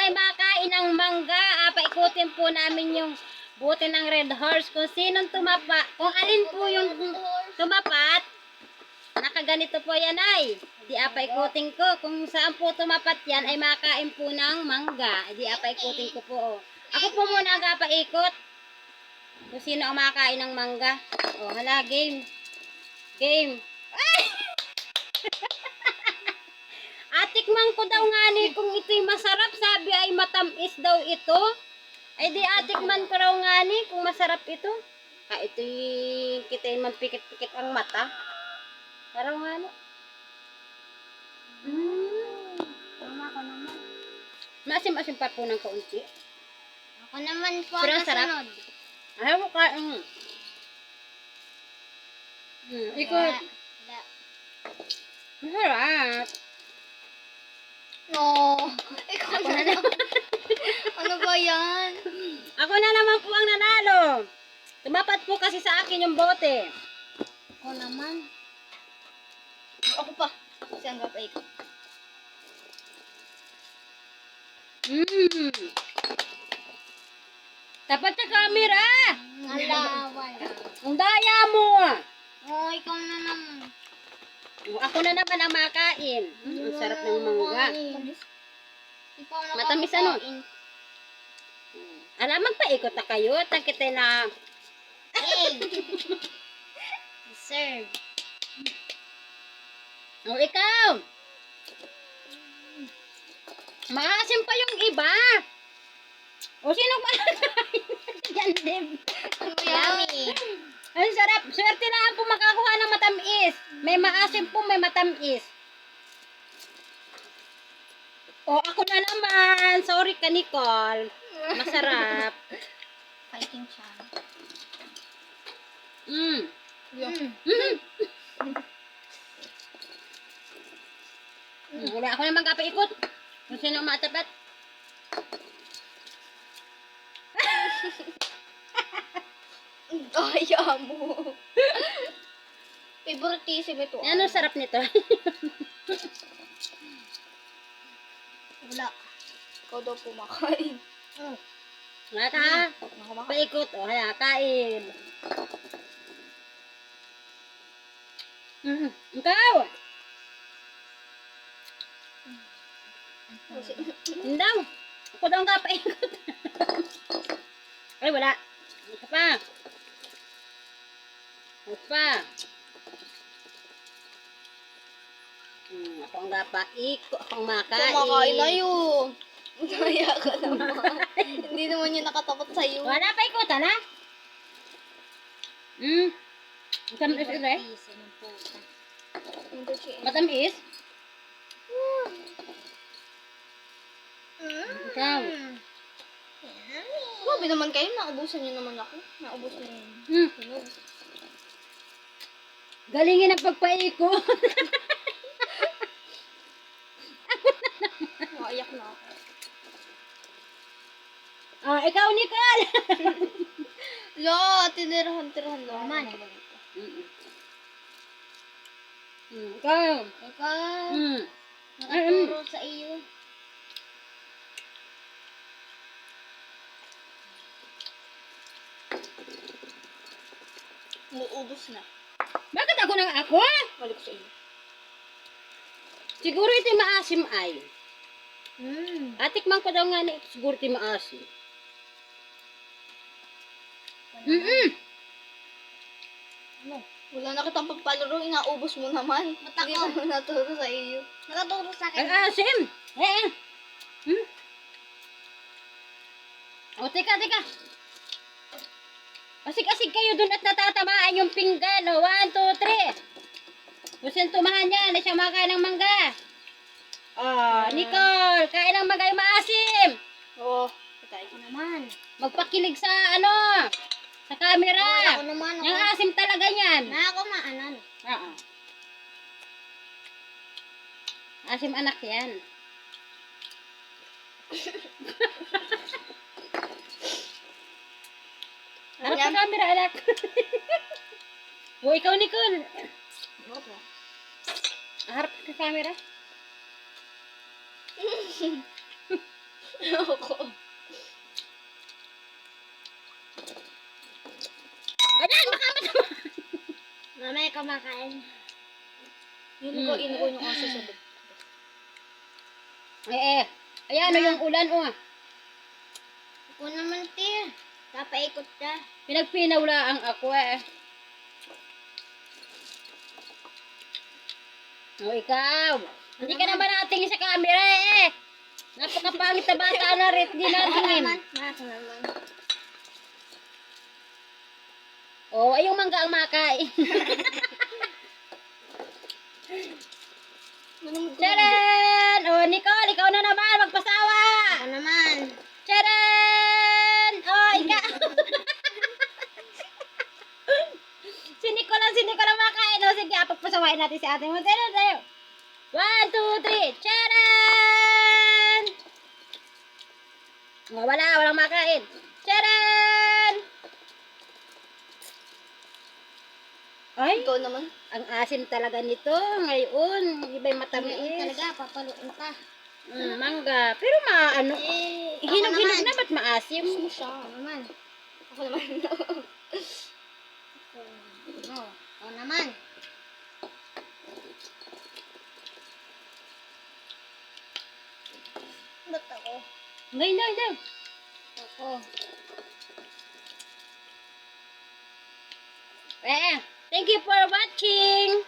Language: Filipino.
ay makain ng mangga. Paikutin po namin yung buti ng red horse. Kung sinong tumapa, kung alin po yung tumapat, nakaganito po yan ay. Di paikutin ko. Kung saan po tumapat yan ay makain po ng mangga. Di paikutin ko po. Ako po muna ang paikot. Kung sino ang makain ng mangga. O, hala, game. Game. Ay! Atikman ko daw nga ni kung ito'y masarap. Sabi ay matamis daw ito. Ay di atikman ko raw nga ni kung masarap ito. Ito'y kita'y mampikit-pikit ang mata. Paraw nga ni. Tama ko naman. Maasim-asim pa po ng kaunti. Ako naman po Pero ang sarap. kasunod. Ayaw ko kain. Ikot. Da. Masarap. No. Ikaw Ako na na naman. Ano ba yan? Ako na naman po ang nanalo. Tumapat po kasi sa akin yung bote. Ako naman. Ako pa. Kasi ang gapay ko. Tapat sa camera. Wala. Ang daya mo. Oh, ikaw na naman. Ako na naman ang makain. Ang sarap ng mangga. Ikaw na Matamis ano? Alam, magpaikot na kayo. Tangkita na. Hey! Serve. O, ikaw. Maasim pa yung iba. O, sino ba? Yan, Deb. Yummy. Ang sarap. Swerte na po makakuha ng matamis. May maasim po, may matamis. O, ako na naman. Sorry ka, Nicole. Masarap. Fighting siya. Wala ako naman kapaikot. Kung sino matapat. Daya mo. Favoritism ito. Ano sarap nito? Wala. Ikaw daw pumakain. Wala ka. Paikot. O, hala, kain. Ikaw. Daw. Ako daw nga paikot. Ay, wala. Isa pa. Isa pa. Ako ang paikot. Ako ang makain. Kumakain na yun. Daya ka naman. Hindi naman yun nakatapat sa'yo. Wala pa ikot, hala? Matamis ito eh. Matamis? Ikaw. Grabe naman kayo. Naubusan niyo naman ako. Naubusan niyo. Galingin ang pagpaikot. Naiyak na ako. Ikaw, Nicole. Lo, tinirahan-tirahan lo. Man. Ikaw. Ikaw. Nakaturo sa iyo. Uubos na. Bakit ako nang ako? Balik sa iyo. Siguro ito maasim ay. Atikman ko daw nga ni siguro ito maasim. Ano? Wala na kitang pagpalaro, inaubos mo naman. Hindi naman naturo sa iyo. Nakaturo sa Ang asim. O, teka. Asig-asig kayo dun at natatamaan yung pinggan. O, 1, 2, 3. Gusto tumahan yan. Na siya makain ng mangga. Nicole, kain ng mangga yung maasim. Patay ko naman. Magpakilig sa sa camera. Ako naman. Yung asim talaga yan. Ako maanan. Oo. Asim anak yan. Harap sa camera, anak. O, ikaw, Nicole. Harap sa camera. Ako. Ayan, makamat naman. Mamaya ka makain. Yun ko, inuun yung aso sa bag. Ayan, ano yung ulan, oh. Ako naman, te. Kapaikot ka. Pinagpinawlaan ako, eh. O, ikaw. Hindi ka naman natingin sa camera, eh. Napakapangit na bata na rin. Hindi natingin. Ako naman. O, ay yung mangga ang makain. Charan! O, Nicole, ikaw na naman. Magpasawa. Ako naman. Charan! O, ikaw. Si Nicole ang makain. O, sige, pagpasawain natin si ate mo. Tayo. 1, 2, 3. Charan! O, walang makain. Charan! Ay, Ikaw naman. ang asim talaga nito ngayon. Iba'y matamis. Talaga, papaluin ka. Mangga. Pero maano, Ako hinog-hinog naman. na ba't maasim? Siya. Ako naman. Ako naman. Ako naman. Ba't ako? Ngay. Ako. Thank you for watching.